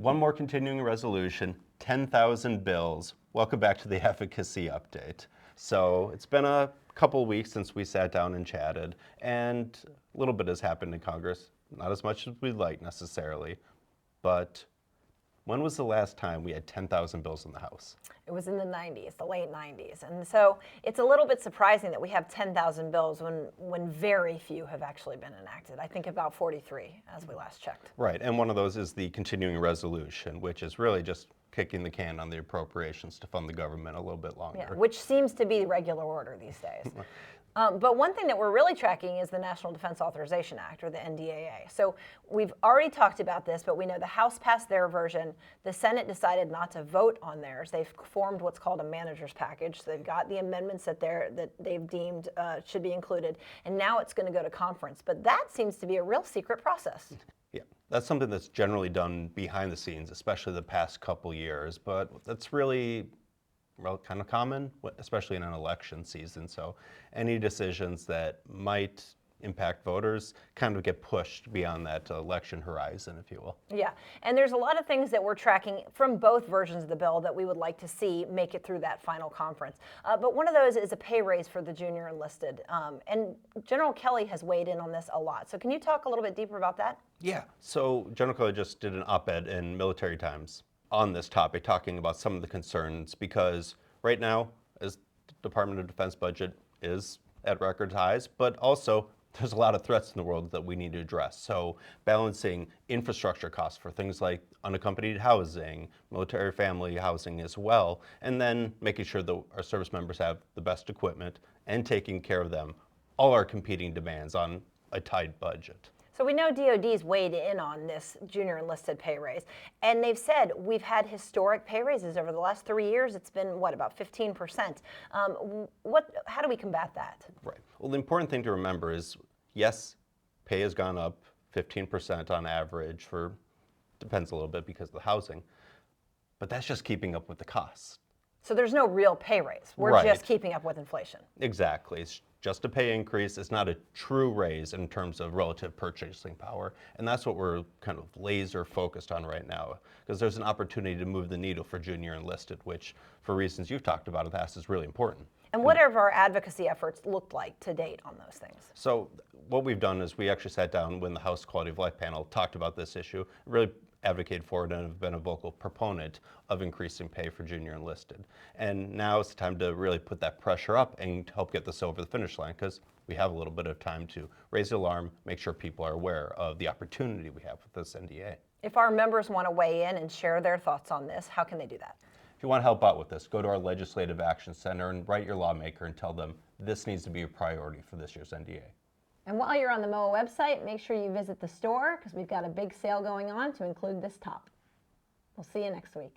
One more continuing resolution, 10,000 bills. Welcome back to the Advocacy update. So it's been a couple weeks since we sat down and chatted, and a little bit has happened in Congress. Not as much as we'd like necessarily, but when was the last time we had 10,000 bills in the House? It was in the 90s, the late 90s. And so it's a little bit surprising that we have 10,000 bills when very few have actually been enacted. I think about 43 as we last checked. Right, and one of those is the continuing resolution, which is really just kicking the can on the appropriations to fund the government a little bit longer. Yeah, which seems to be the regular order these days. But one thing that we're really tracking is the National Defense Authorization Act, or the NDAA. So we've already talked about this, but we know the House passed their version. The Senate decided not to vote on theirs. They've formed what's called a manager's package. So they've got the amendments that they've deemed should be included, and now it's going to go to conference. But that seems to be a real secret process. Yeah, that's something that's generally done behind the scenes, especially the past couple years, but that's really kind of common, especially in an election season. So any decisions that might impact voters kind of get pushed beyond that election horizon, if you will. Yeah, and there's a lot of things that we're tracking from both versions of the bill that we would like to see make it through that final conference. But one of those is a pay raise for the junior enlisted. And General Kelly has weighed in on this a lot. So can you talk a little bit deeper about that? Yeah, so General Cory just did an op-ed in Military Times on this topic, talking about some of the concerns, because right now, as the Department of Defense budget is at record highs, but also there's a lot of threats in the world that we need to address. So balancing infrastructure costs for things like unaccompanied housing, military family housing as well, and then making sure that our service members have the best equipment and taking care of them, all are competing demands on a tight budget. So we know DOD's weighed in on this junior enlisted pay raise, and they've said we've had historic pay raises over the last 3 years. It's been, what, about 15%. How do we combat that? Right. Well, the important thing to remember is, yes, pay has gone up 15% on average depends a little bit because of the housing, but that's just keeping up with the costs. So there's no real pay raise. We're just keeping up with inflation. Exactly. It's just a pay increase. It's not a true raise in terms of relative purchasing power. And that's what we're kind of laser focused on right now, because there's an opportunity to move the needle for junior enlisted, which, for reasons you've talked about in the past, is really important. And what have our advocacy efforts looked like to date on those things? So what we've done is we actually sat down when the House Quality of Life panel talked about this issue, really advocated for it, and have been a vocal proponent of increasing pay for junior enlisted. And now it's time to really put that pressure up and help get this over the finish line, because we have a little bit of time to raise the alarm, make sure people are aware of the opportunity we have with this NDA. If our members want to weigh in and share their thoughts on this, how can they do that? If you want to help out with this, go to our Legislative Action Center and write your lawmaker and tell them this needs to be a priority for this year's NDA. And while you're on the MOAA website, make sure you visit the store, because we've got a big sale going on to include this top. We'll see you next week.